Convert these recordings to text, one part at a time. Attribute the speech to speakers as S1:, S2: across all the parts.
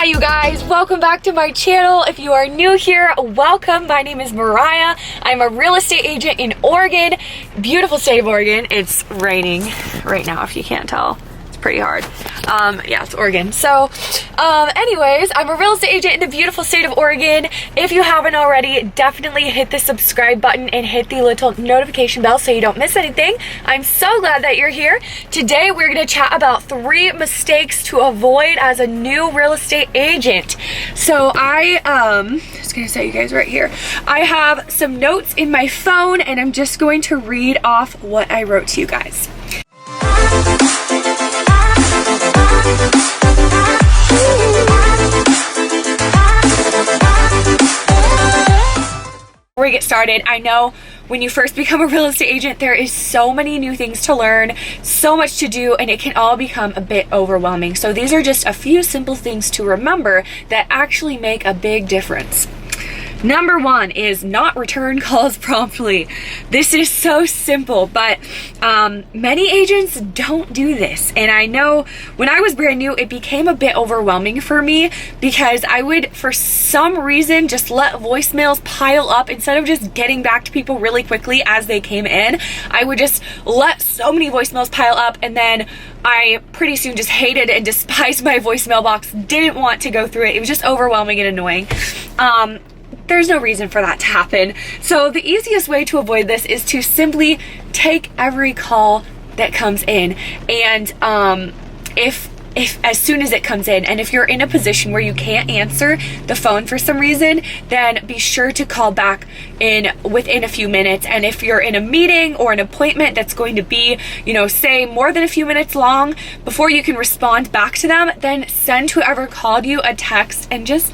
S1: Hi you guys, welcome back to my channel. If you are new here, welcome. My name is Mariah. I'm a real estate agent in Oregon, beautiful state of Oregon. It's raining right now if you can't tell. It's pretty hard. Yeah, it's Oregon. So anyways, I'm a real estate agent in the beautiful state of Oregon. If you haven't already, definitely hit the subscribe button and hit the little notification bell so you don't miss anything. I'm so glad that you're here. Today we're going to chat about 3 mistakes to avoid as a new real estate agent. So just going to set you guys right here. I have some notes in my phone and I'm just going to read off what I wrote to you guys. Before we get started, I know when you first become a real estate agent, there is so many new things to learn, so much to do, and it can all become a bit overwhelming. So these are just a few simple things to remember that actually make a big difference. Number 1 is not return calls promptly. This is so simple, but many agents don't do this. And I know when I was brand new, it became a bit overwhelming for me because I would, for some reason, just let voicemails pile up instead of just getting back to people really quickly as they came in. I would just let so many voicemails pile up, and then I pretty soon just hated and despised my voicemail box, didn't want to go through it. It was just overwhelming and annoying. There's no reason for that to happen. So the easiest way to avoid this is to simply take every call that comes in. And if as soon as it comes in, and if you're in a position where you can't answer the phone for some reason, then be sure to call back within a few minutes. And if you're in a meeting or an appointment that's going to be, say more than a few minutes long before you can respond back to them, then send whoever called you a text. And just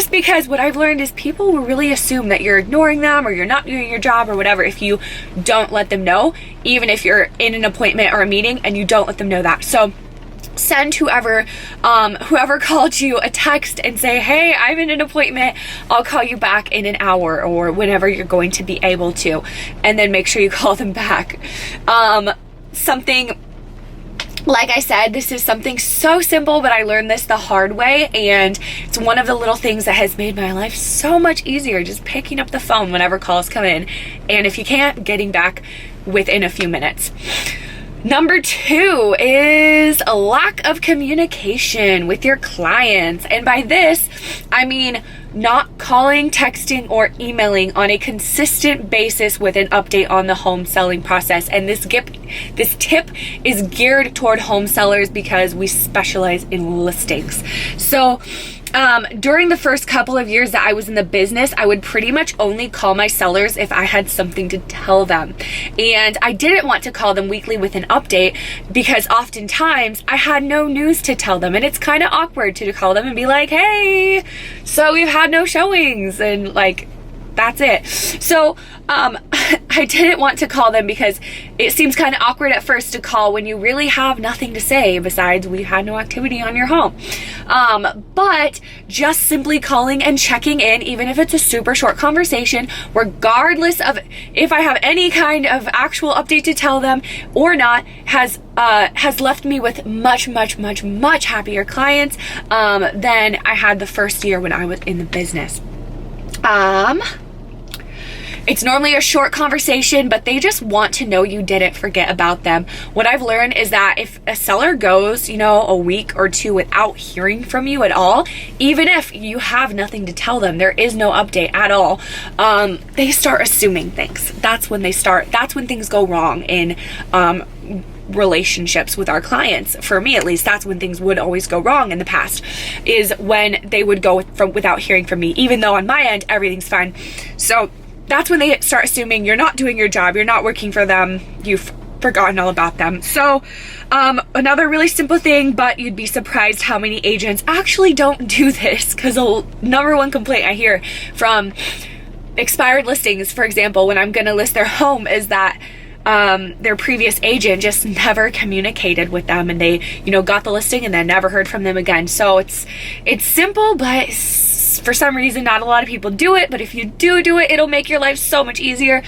S1: because what I've learned is people will really assume that you're ignoring them or you're not doing your job or whatever if you don't let them know, even if you're in an appointment or a meeting and you don't let them know that. So send whoever called you a text and say, hey, I'm in an appointment, I'll call you back in an hour or whenever you're going to be able to, and then make sure you call them back. Something, like I said, this is something so simple, but I learned this the hard way, and it's one of the little things that has made my life so much easier, just picking up the phone whenever calls come in, and if you can't, getting back within a few minutes. Number 2 is a lack of communication with your clients. And by this, I mean not calling, texting, or emailing on a consistent basis with an update on the home selling process. And this tip is geared toward home sellers because we specialize in listings. So during the first couple of years that I was in the business, I would pretty much only call my sellers if I had something to tell them. And I didn't want to call them weekly with an update because oftentimes I had no news to tell them. And it's kind of awkward to call them and be like, hey, so we've had no showings, and like, that's it. So I didn't want to call them because it seems kind of awkward at first to call when you really have nothing to say besides we had no activity on your home. But just simply calling and checking in, even if it's a super short conversation, regardless of if I have any kind of actual update to tell them or not, has left me with much happier clients than I had the first year when I was in the business. It's normally a short conversation, but they just want to know you didn't forget about them. What I've learned is that if a seller goes, a week or 2 without hearing from you at all, even if you have nothing to tell them, there is no update at all, they start assuming things. That's when things go wrong in relationships with our clients. For me, at least, that's when things would always go wrong in the past, is when they would go without hearing from me, even though on my end, everything's fine. So that's when they start assuming you're not doing your job, you're not working for them, you've forgotten all about them. So another really simple thing, but you'd be surprised how many agents actually don't do this, because the number 1 complaint I hear from expired listings, for example, when I'm going to list their home, is that their previous agent just never communicated with them, and they got the listing and then never heard from them again. So it's simple, but for some reason not a lot of people do it, but if you do it, it'll make your life so much easier.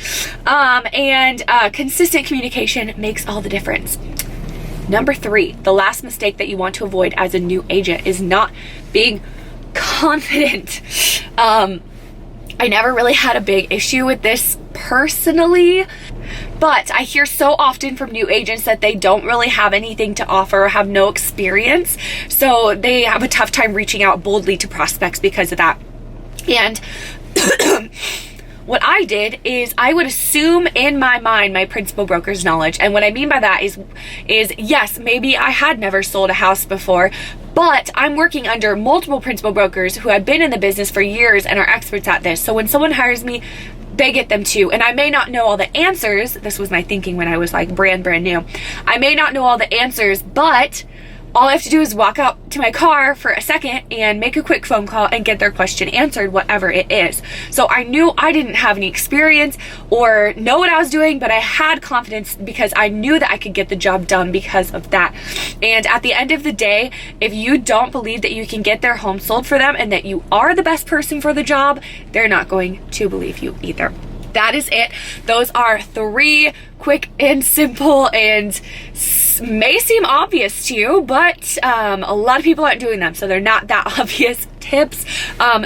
S1: And consistent communication makes all the difference. Number 3, the last mistake that you want to avoid as a new agent is not being confident. I never really had a big issue with this personally, but I hear so often from new agents that they don't really have anything to offer or have no experience, so they have a tough time reaching out boldly to prospects because of that. And what I did is I would assume in my mind my principal broker's knowledge. And what I mean by that is yes, maybe I had never sold a house before, but I'm working under multiple principal brokers who have been in the business for years and are experts at this. So when someone hires me, they get them too. And I may not know all the answers. This was my thinking when I was like brand new. I may not know all the answers, but all I have to do is walk out to my car for a second and make a quick phone call and get their question answered, whatever it is. So I knew I didn't have any experience or know what I was doing, but I had confidence because I knew that I could get the job done because of that. And at the end of the day, if you don't believe that you can get their home sold for them and that you are the best person for the job, they're not going to believe you either. That is it. Those are 3 quick and simple and may seem obvious to you, but a lot of people aren't doing them, so they're not that obvious tips,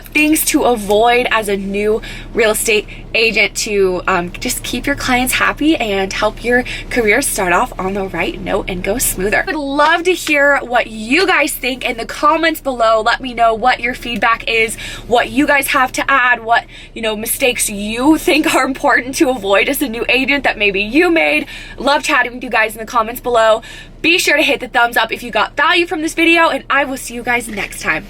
S1: things to avoid as a new real estate agent to just keep your clients happy and help your career start off on the right note and go smoother. I would love to hear what you guys think in the comments below. Let me know what your feedback is, what you guys have to add, what mistakes you think are important to avoid as a new agent that maybe you made. Love chatting with you guys in the comments below. Be sure to hit the thumbs up if you got value from this video, and I will see you guys next time.